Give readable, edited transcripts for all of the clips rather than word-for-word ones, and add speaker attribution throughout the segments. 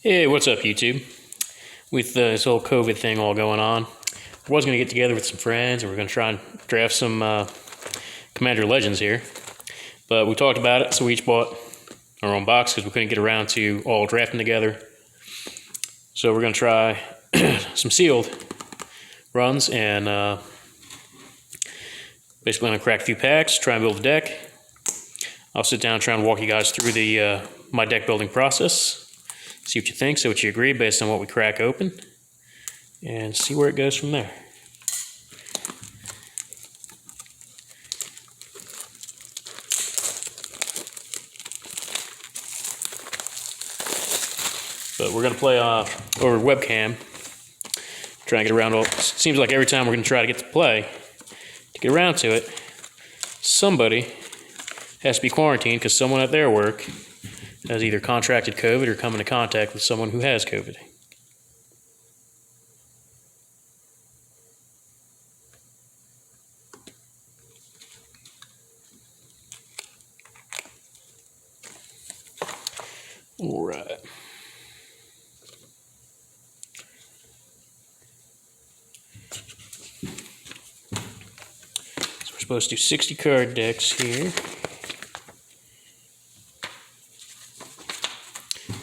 Speaker 1: Hey, what's up, YouTube? With this whole COVID thing all going on, I was going to get together with some friends and we're going to try and draft some Commander Legends here. But we talked about it, so we each bought our own box because we couldn't get around to all drafting together. So we're going to try some sealed runs and basically going to crack a few packs, try and build a deck. I'll sit down and try and walk you guys through the my deck building process. See what you think, see what you agree based on what we crack open, and see where it goes from there. But we're going to play over webcam, try and get around all. Seems like every time we're going to try to get to play, to get around to it, somebody has to be quarantined because someone at their work has either contracted COVID or come into contact with someone who has COVID. All right. So we're supposed to do 60 card decks here.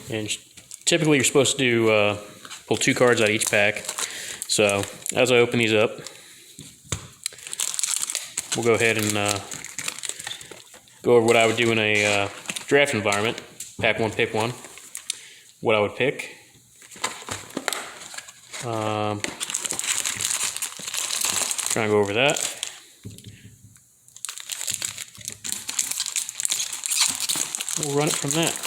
Speaker 1: And typically you're supposed to pull 2 cards out of each pack. So as I open these up, we'll go ahead and go over what I would do in a draft environment. Pack 1, pick 1. What I would pick. Try and go over that. We'll run it from that.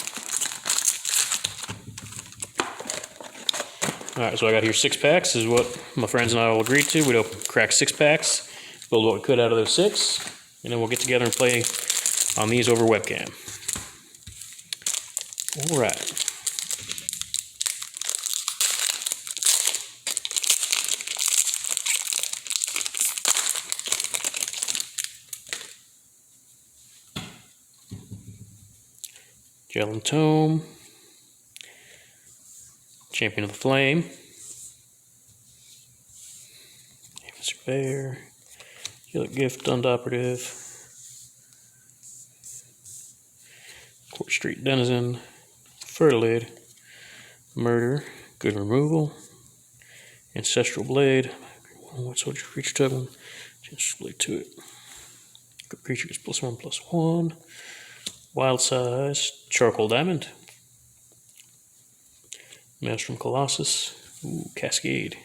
Speaker 1: Alright, so I got here 6 packs. This is what my friends and I all agreed to. We'd crack 6 packs, build what we could out of those 6, and then we'll get together and play on these over webcam. Alright. Gel Tome. Champion of the Flame, Surveyor, Healer Gift, Undoperative, Court Street Denizen, Fertilid, Murder, Good Removal, Ancestral Blade, White Soldier Creature Token, Ancestral Blade to it. Good creature gets +1/+1, Wild Size, Charcoal Diamond, Maelstrom Colossus, Cascade,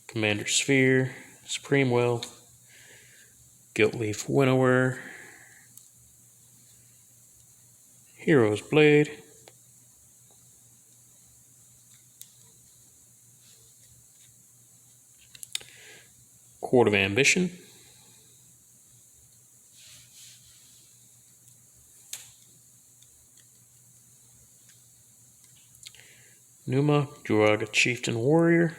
Speaker 1: Commander Sphere, Supreme Will, Gilt Leaf Winnower, Hero's Blade, Court of Ambition, Numa, Juraga Chieftain Warrior,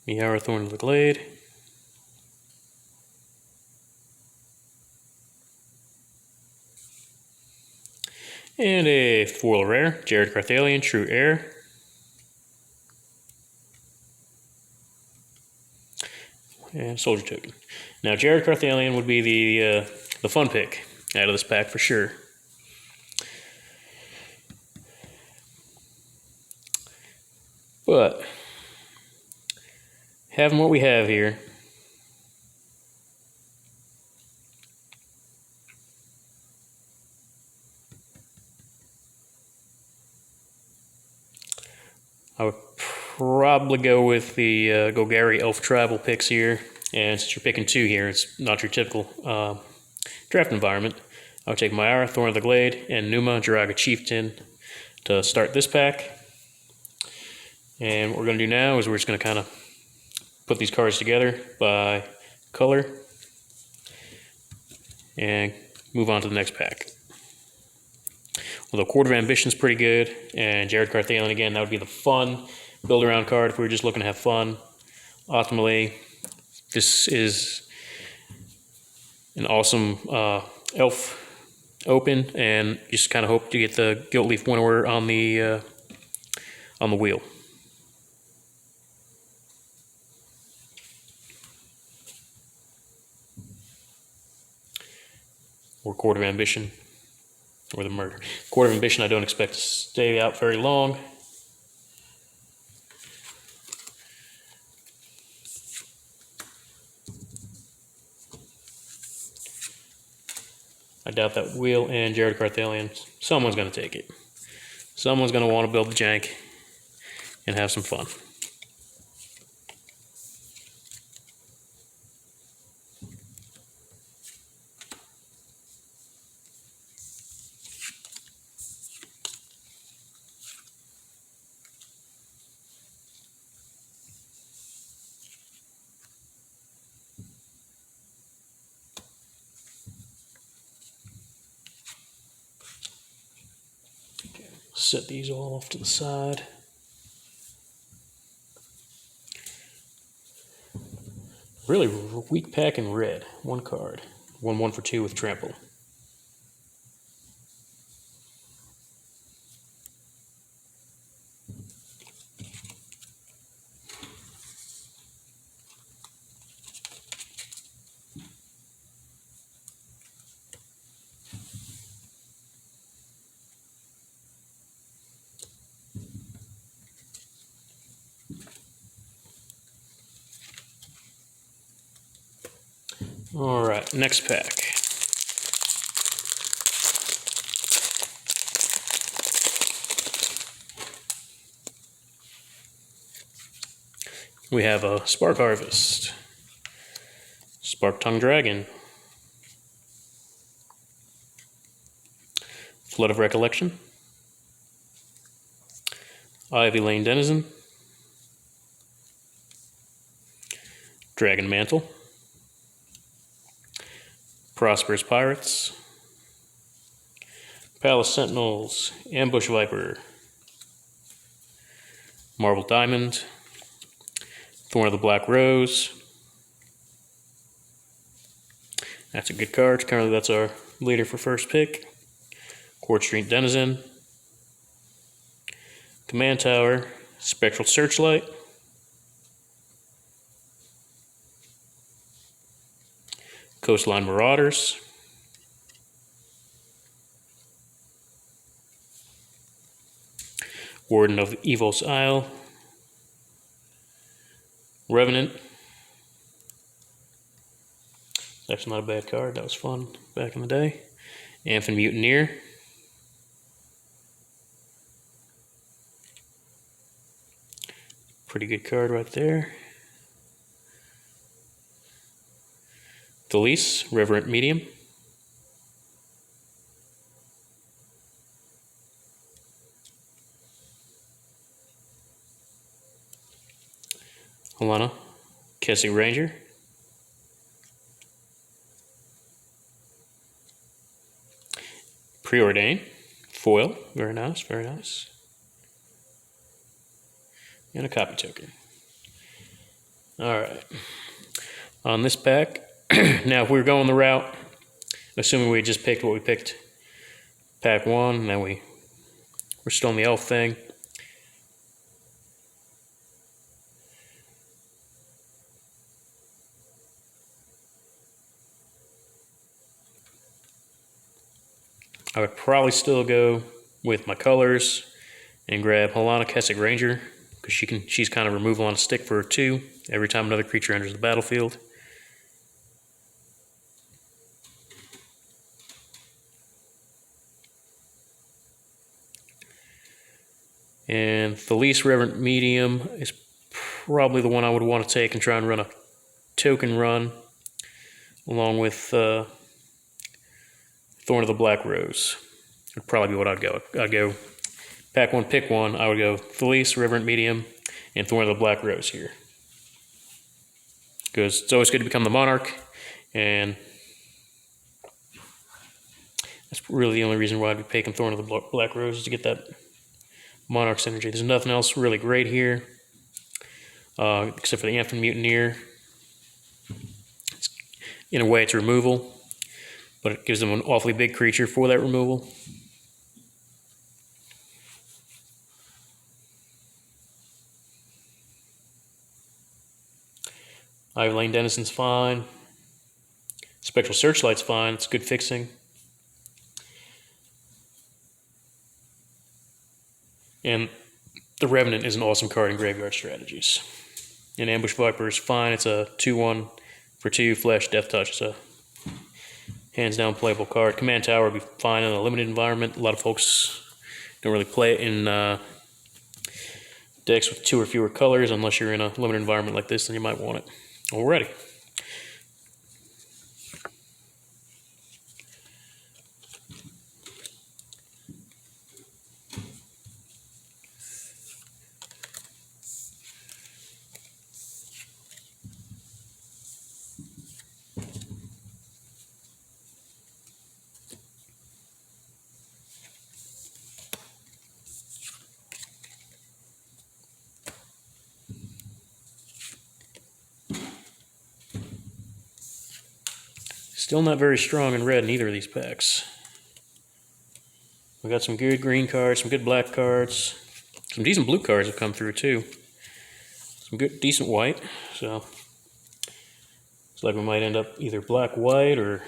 Speaker 1: Miara Thorn of the Glade, and a foil rare, Jared Carthalion, True Heir. And Soldier Token. Now, Jared Carthalion would be the fun pick out of this pack for sure. But having what we have here, I would probably go with the Golgari Elf Tribal picks here. And since you're picking 2 here, it's not your typical draft environment. I would take Miara, Thorn of the Glade, and Numa, Juraga Chieftain to start this pack. And what we're going to do now is we're just going to kind of put these cards together by color and move on to the next pack. Although Court of Ambition is pretty good, and Jared Carthalion, again, that would be the fun build-around card if we were just looking to have fun. Ultimately, This is an awesome elf open, and you just kind of hope to get the Gilt Leaf Winnower on the wheel. Or Court of Ambition, or the Murder. Court of Ambition I don't expect to stay out very long. I doubt that Wheel and Jared Carthalion, someone's going to take it. Someone's going to want to build the jank and have some fun. Set these all off to the side. Really weak pack in red. One card. 1/1 for 2 with trample. All right, next pack. We have a Spark Harvest, Spark Tongue Dragon, Flood of Recollection, Ivy Lane Denizen, Dragon Mantle, Prosperous Pirates, Palace Sentinels, Ambush Viper, Marble Diamond, Thorn of the Black Rose. That's a good card. Currently that's our leader for first pick. Court Street Denizen, Command Tower, Spectral Searchlight, Coastline Marauders, Warden of Evil's Isle, Revenant. That's not a bad card. That was fun back in the day. Amphin Mutineer. Pretty good card right there. Thalice, Reverent Medium. Alana, Kessig Ranger. Preordain, foil, very nice, very nice. And a copy token. Alright. On this pack, now if we were going the route, assuming we just picked what we picked, pack 1, and then we're still on the elf thing. I would probably still go with my colors and grab Helana Kessig Ranger, because she's kind of removal on a stick for 2 every time another creature enters the battlefield. And Thalice Reverent Medium is probably the one I would want to take and try and run a token run along with Thorn of the Black Rose. Would probably be what I'd go. I'd go pack 1, pick 1. I would go Thalice, Reverent Medium, and Thorn of the Black Rose here. Because it's always good to become the Monarch, and that's really the only reason why I'd be picking Thorn of the Black Rose, is to get that Monarch synergy. There's nothing else really great here, except for the Amphin Mutineer. In a way, it's removal, but it gives them an awfully big creature for that removal. Ivy Lane Denizon's fine. Spectral Searchlight's fine. It's good fixing. And the Revenant is an awesome card in graveyard strategies. And Ambush Viper is fine. It's a 2/1 for 2 flash Death Touch. It's a hands down playable card. Command Tower would be fine in a limited environment. A lot of folks don't really play it in decks with 2 or fewer colors. Unless you're in a limited environment like this, then you might want it. Alrighty. Still not very strong in red in either of these packs. We got some good green cards, some good black cards. Some decent blue cards have come through too. Some good, decent white. So looks like we might end up either black-white or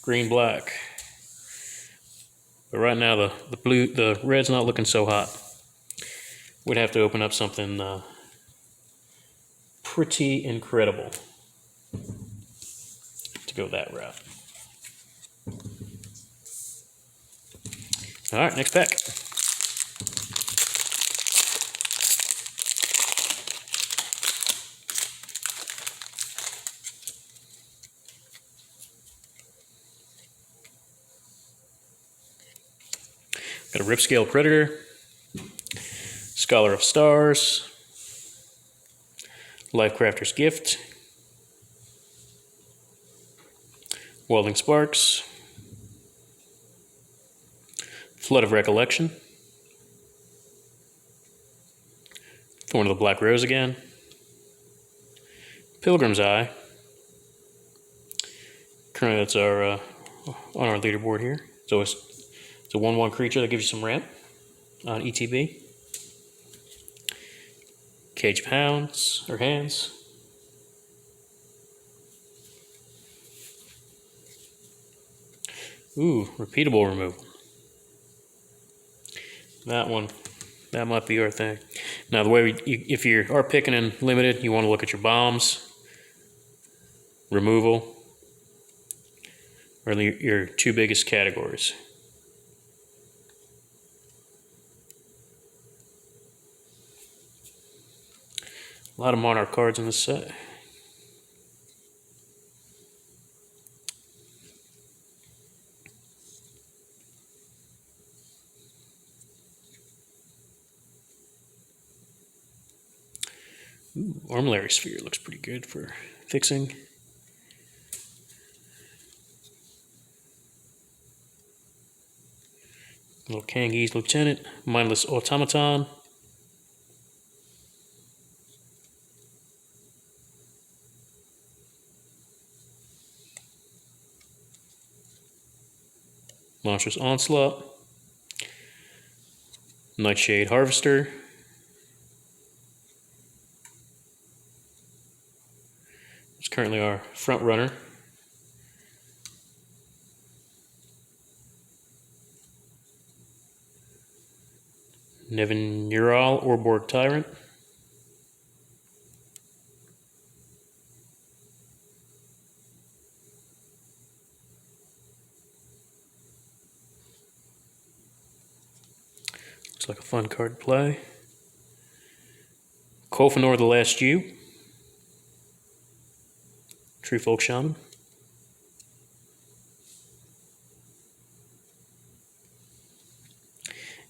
Speaker 1: green-black. But right now the red's not looking so hot. We'd have to open up something pretty incredible to go that route. All right, next pack. Got a Ripscale Predator, Scholar of Stars, Lifecrafter's Gift, Welding Sparks, Flood of Recollection, Thorn of the Black Rose again, Pilgrim's Eye. Currently that's our on our leaderboard here. So it's a 1/1 creature that gives you some ramp on ETB. Cage of Hounds, or Hands. Ooh, repeatable removal. That might be our thing. Now, the way if you are picking in limited, you want to look at your bombs, removal, or your 2 biggest categories. A lot of Monarch cards in this set. Ooh, Armillary Sphere looks pretty good for fixing. Little Kangi's Lieutenant, Mindless Automaton. Monstrous Onslaught, Nightshade Harvester, it's currently our front runner. Nevin Ural, Orborg Tyrant. Looks like a fun card to play. Kofanor the Last Jew. Tree Folk Shaman.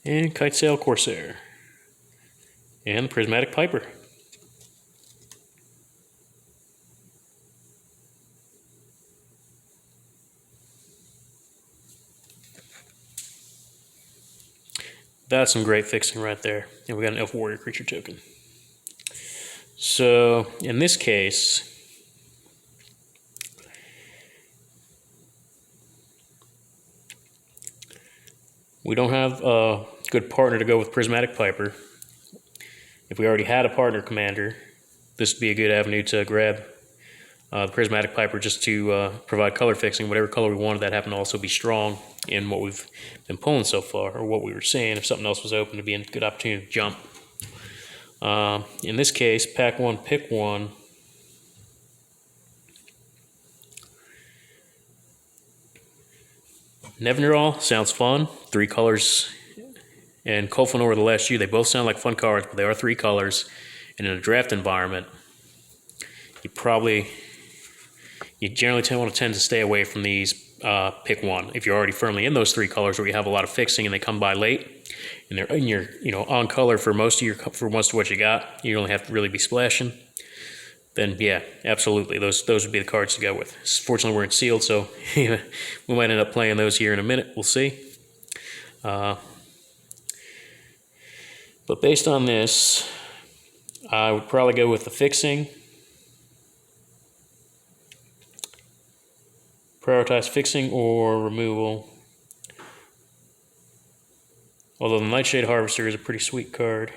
Speaker 1: And Kitesail Corsair. And the Prismatic Piper. That's some great fixing right there. And we got an Elf Warrior creature token. So, in this case, We don't have a good partner to go with Prismatic Piper. If we already had a partner commander, this would be a good avenue to grab the Prismatic Piper just to provide color fixing. Whatever color we wanted, that happened to also be strong in what we've been pulling so far, or what we were seeing. If something else was open, it'd be a good opportunity to jump. In this case, pack one, pick one. Nevindrall sounds fun. 3 colors. And Kolfanor the last year, they both sound like fun cards, but they are 3 colors. And in a draft environment, you generally want to stay away from these pick one. If you're already firmly in those 3 colors where you have a lot of fixing and they come by late, and they're in your on color for most of what you got, you only have to really be splashing. Then yeah, absolutely, those would be the cards to go with. Fortunately, we're in sealed, so we might end up playing those here in a minute. We'll see. But based on this, I would probably go with the fixing. Prioritize fixing or removal. Although the Nightshade Harvester is a pretty sweet card.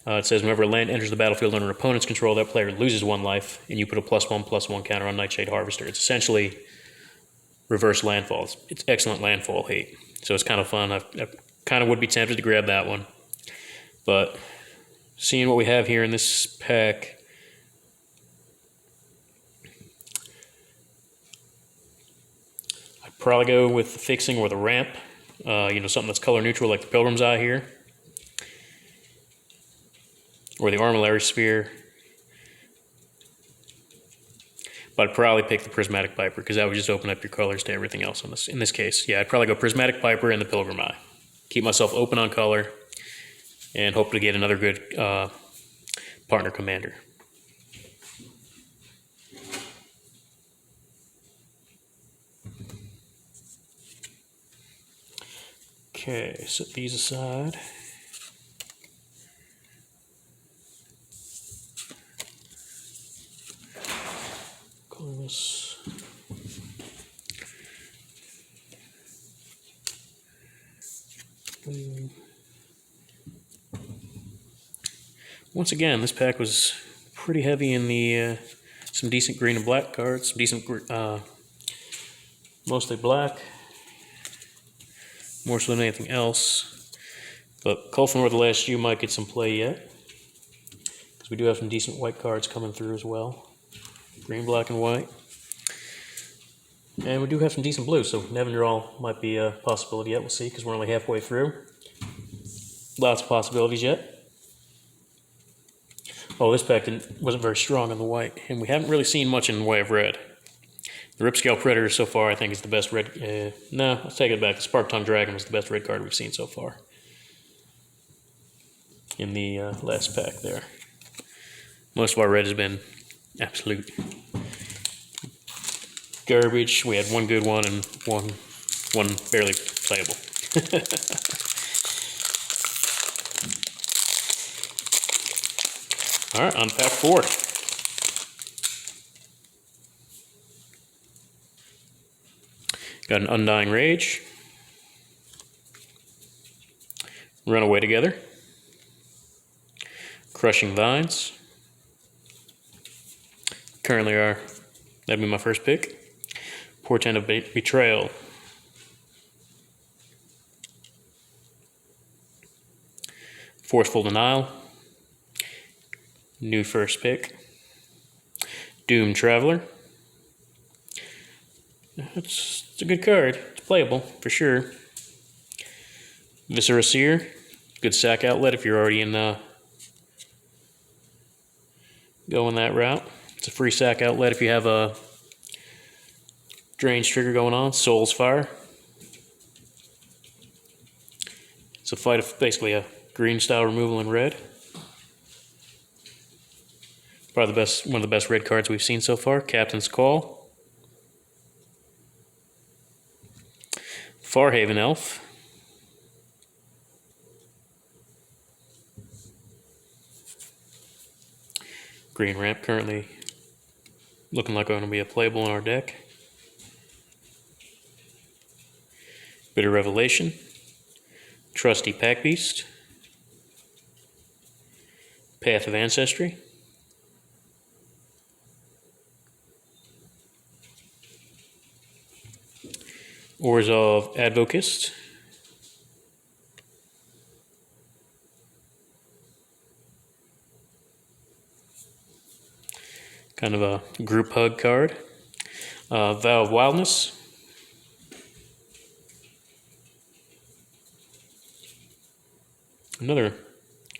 Speaker 1: It says whenever a land enters the battlefield under an opponent's control, that player loses 1 life, and you put a +1/+1 counter on Nightshade Harvester. It's essentially reverse landfalls. It's excellent landfall hate, so it's kind of fun. I kind of would be tempted to grab that one, but seeing what we have here in this pack, I'd probably go with the fixing or the ramp. Something that's color neutral like the Pilgrim's Eye here, or the Armillary Sphere. But I'd probably pick the Prismatic Piper because that would just open up your colors to everything else in this case. Yeah, I'd probably go Prismatic Piper and the Pilgrim Eye. Keep myself open on color and hope to get another good partner commander. Okay, set these aside. Colorless. Once again, this pack was pretty heavy in the some decent green and black cards, some decent mostly black, more so than anything else. But Kolfanor the last year might get some play yet, because we do have some decent white cards coming through as well. Green, black, and white. And we do have some decent blue, so Nevindrall might be a possibility yet. We'll see, because we're only halfway through. Lots of possibilities yet. Oh, this pack wasn't very strong on the white, and we haven't really seen much in the way of red. The Ripscale Predator so far, I think, is the best red. No, let's take it back. The Spark Tongue Dragon was the best red card we've seen so far in the last pack there. Most of our red has been absolute garbage. We had one good one and one barely playable. All right, on pack 4. Got an Undying Rage, Runaway Together, Crushing Vines. Currently that'd be my first pick. Portent of Betrayal. Forceful Denial. New first pick. Doom Traveler. It's a good card. It's playable, for sure. Viscera Seer. Good sack outlet if you're already in going that route. It's a free sack outlet if you have a Drain's Trigger going on. Soul's Fire. It's a fight of basically a green style removal in red. Probably one of the best red cards we've seen so far. Captain's Call. Farhaven Elf. Green Ramp currently looking like going to be a playable in our deck. Bitter Revelation, Trusty Pack Beast, Path of Ancestry, Orzhov Advocist, kind of a group hug card, Vow of Wildness, another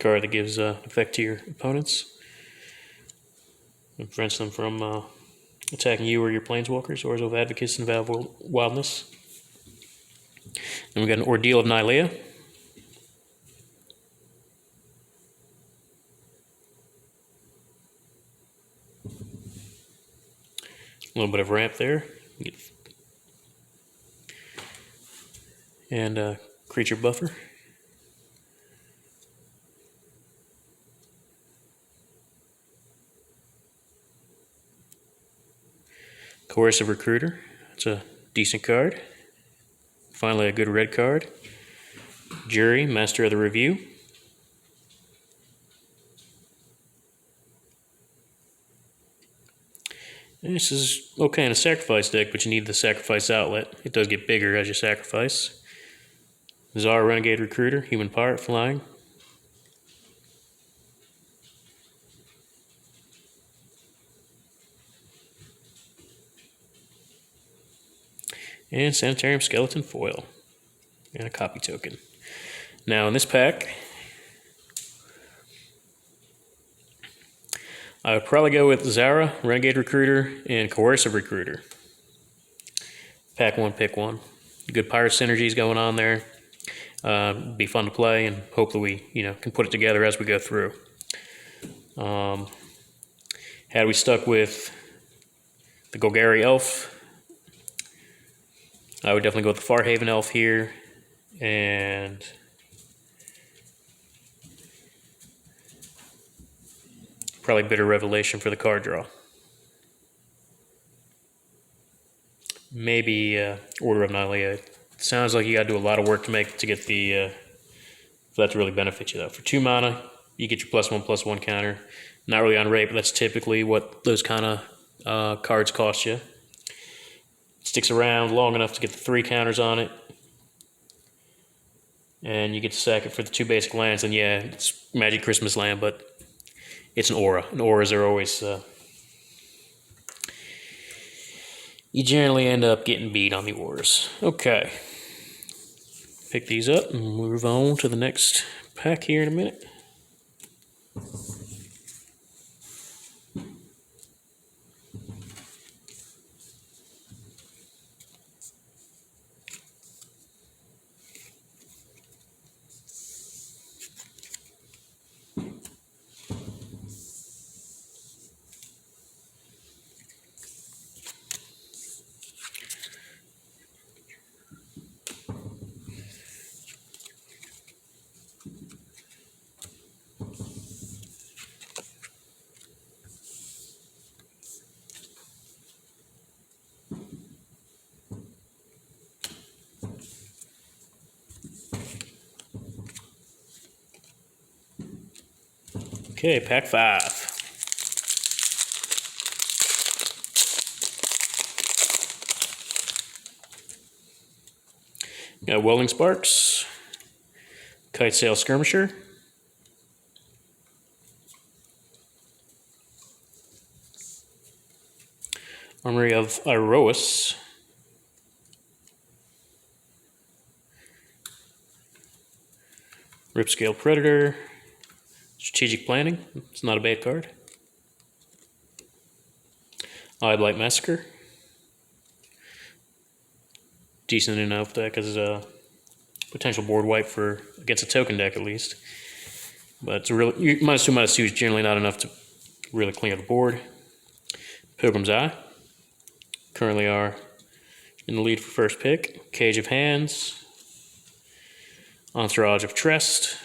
Speaker 1: card that gives effect to your opponents. It prevents them from attacking you or your planeswalkers. Orzhov Advocist and Vow of Wildness. Then we got an Ordeal of Nylea. A little bit of ramp there. And creature buffer. Coercive Recruiter. It's a decent card. Finally, a good red card. Jury, Master of the Review. And this is okay in a sacrifice deck, but you need the sacrifice outlet. It does get bigger as you sacrifice. Zara Renegade Recruiter, Human Pirate, flying. And Sanitarium Skeleton foil. And a copy token. Now in this pack, I would probably go with Zara, Renegade Recruiter, and Coercive Recruiter. Pack one, pick one. Good pirate synergies going on there. Be fun to play, and hopefully we can put it together as we go through. Had we stuck with the Golgari Elf, I would definitely go with the Farhaven Elf here, and probably Bitter Revelation for the card draw. Maybe Order of Nylea. It sounds like you got to do a lot of work to get the for that to really benefit you though. For 2 mana, you get your +1/+1 counter. Not really on rate, but that's typically what those kind of cards cost you. Sticks around long enough to get the 3 counters on it, and you get to sack it for the 2 basic lands. And yeah, it's Magic Christmas Land, but it's an aura. And auras are always you generally end up getting beat on the auras. Okay, pick these up and move on to the next pack here in a minute. Okay, pack 5. Got Welding Sparks, Kite Sail Skirmisher, Armory of Iroas, Ripscale Predator, Strategic Planning, it's not a bad card. Allied Blight Massacre, decent enough deck as a potential board wipe for against a token deck at least. But it's really -2, -2 is generally not enough to really clean up the board. Pilgrim's Eye, currently are in the lead for first pick. Cage of Hands, Entourage of Trest,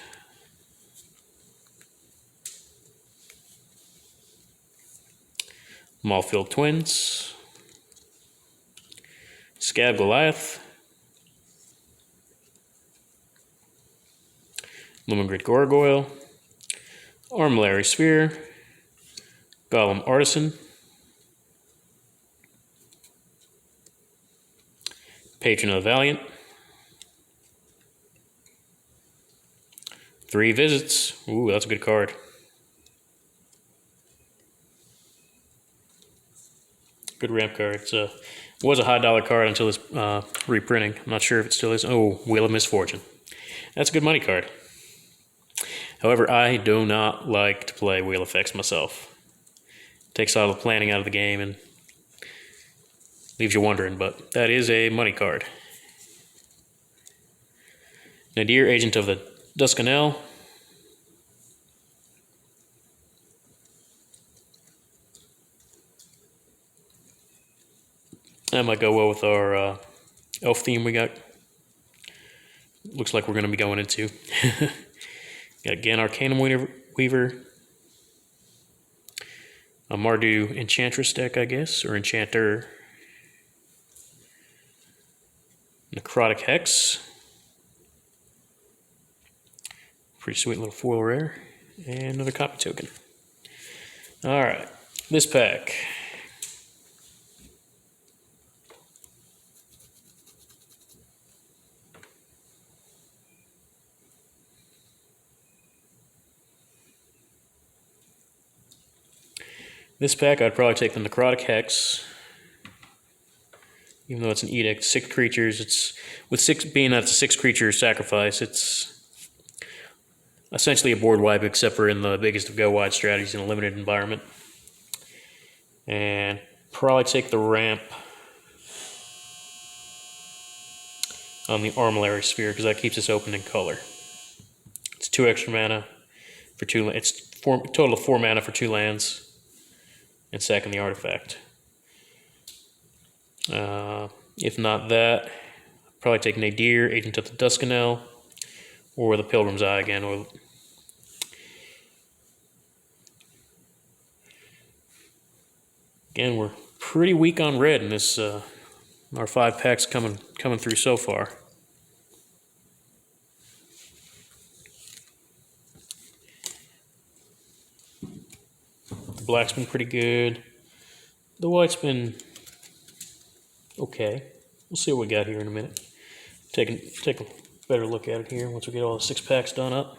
Speaker 1: Maulfield Twins, Scab Goliath, Lumengrid Gargoyle, Armillary Sphere, Golem Artisan, Patron of the Valiant, 3 visits. Ooh, that's a good card. Good ramp card. It was a high dollar card until this reprinting. I'm not sure if it still is. Oh, Wheel of Misfortune. That's a good money card. However, I do not like to play wheel effects myself. It takes all the planning out of the game and leaves you wondering, but that is a money card. Nadir, Agent of the Duskanel. That might go well with our elf theme we got. Looks like we're going to be going into. Got again Arcanum Weaver. A Mardu Enchantress deck, I guess, or Enchanter. Necrotic Hex. Pretty sweet little foil rare. And another copy token. Alright, this pack. This pack, I'd probably take the Necrotic Hex. Even though it's an edict, 6 creatures. It's with 6 being that it's a 6 creature sacrifice. It's essentially a board wipe, except for in the biggest of go wide strategies in a limited environment. And probably take the ramp on the Armillary Sphere because that keeps us open in color. It's 2 extra mana for 2. It's total of 4 mana for 2 lands. And sacking the artifact. If not that, I'd probably take Nadir, Agent of the Duskanel, or the Pilgrim's Eye again. Or again, we're pretty weak on red in this. Our 5 packs coming through so far. The black's been pretty good. The white's been okay. We'll see what we got here in a minute. Take a better look at it here once we get all the 6 packs done up.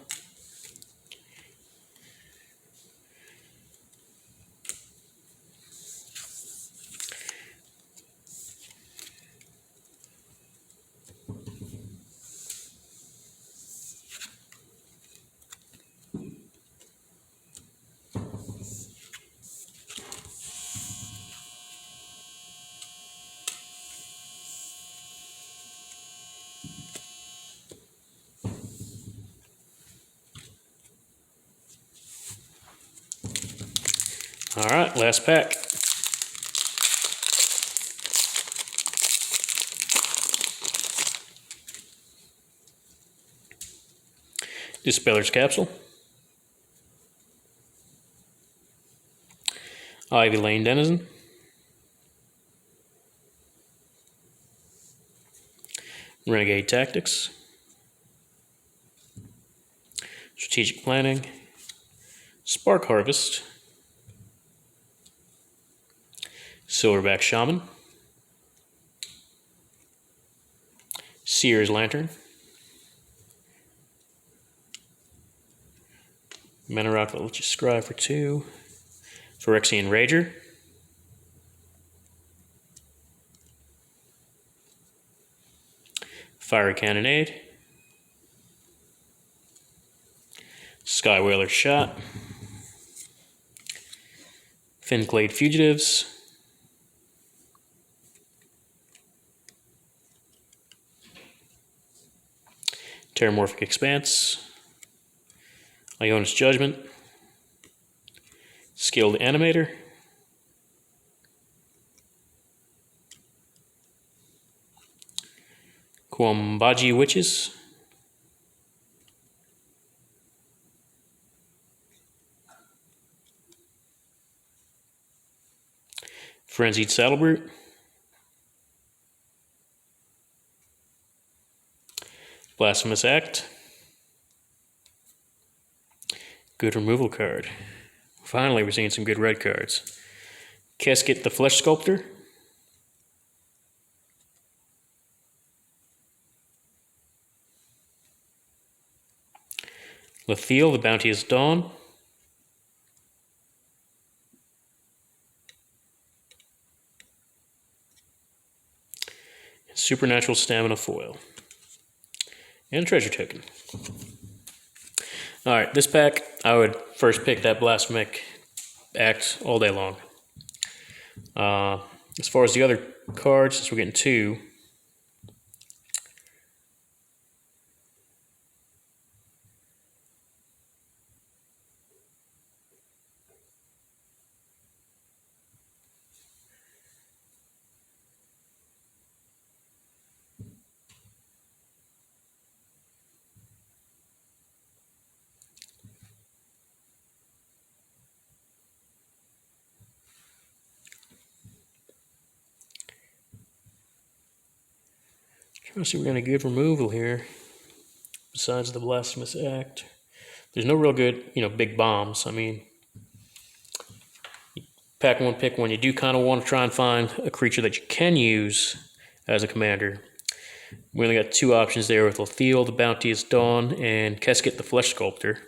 Speaker 1: All right, last pack. Dispeller's Capsule. Ivy Lane Denizen. Renegade Tactics. Strategic Planning. Spark Harvest. Silverback Shaman. Seer's Lantern. Mana Rock that lets you scry for 2. Phyrexian Rager. Fiery Cannonade. Sky Whaler's Shot. Finclade Fugitives. Terramorphic Expanse. Ionis Judgment. Skilled Animator. Kwambaji Witches. Frenzied Saddlebrute. Blasphemous Act. good removal card. Finally, we're seeing some good red cards. Casket the Flesh Sculptor. Lethiel, the Bounteous Dawn. Supernatural Stamina Foil. And a treasure token. Alright, this pack, I would first pick that Blasphemic Act all day long. As far as the other cards, since we're getting two, trying to see if we're going to good removal here. Besides the Blasphemous Act, there's no real good, big bombs. I mean, pack one, pick one. You do kind of want to try and find a creature that you can use as a commander. We only got two options there with Lethiel, the Bounteous Dawn, and Casket, the Flesh Sculptor.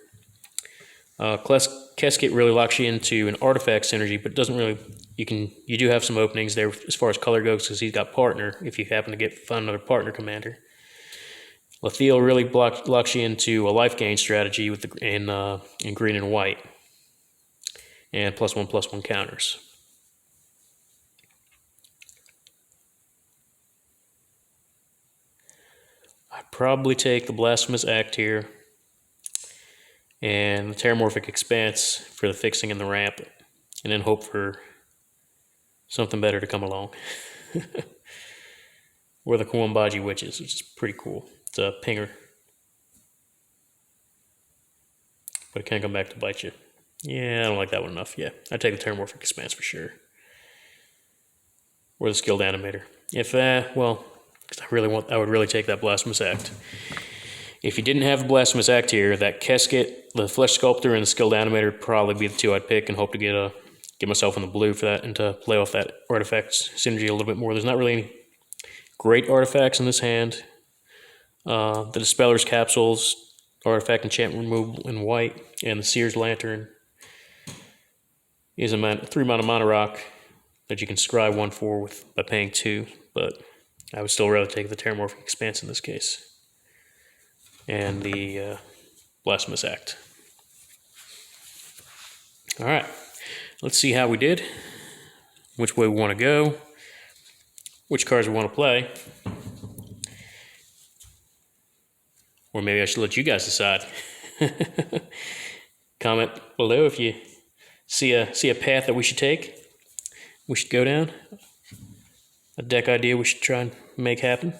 Speaker 1: Casket really locks you into an artifact synergy, but doesn't really. You do have some openings there as far as color goes because he's got partner. If you happen to find another partner commander, Lethiel really locks you into a life gain strategy with in green and white, and +1/+1 counters. I'd probably take the Blasphemous Act here and the Terramorphic Expanse for the fixing and the ramp, and then hope for something better to come along. Or the Kuwambaji Witches, which is pretty cool. It's a pinger, but it can come back to bite you. Yeah, I don't like that one enough. Yeah, I'd take the Terramorphic Expanse for sure. Or the Skilled Animator. I would really take that Blasphemous Act. If you didn't have the Blasphemous Act here, that Casket, the Flesh Sculptor, and the Skilled Animator would probably be the two I'd pick and hope to get myself in the blue for that and to play off that artifact synergy a little bit more. There's not really any great artifacts in this hand. The Dispeller's Capsules, artifact enchantment removal in white, and the Seer's Lantern is a 3-mana mono rock that you can scry 1/4 by paying 2, but I would still rather take the Terramorphic Expanse in this case. And the Blasphemous Act. Alright, let's see how we did, which way we want to go, which cards we want to play. Or maybe I should let you guys decide. Comment below if you see a path that we should take, we should go down, a deck idea we should try and make happen.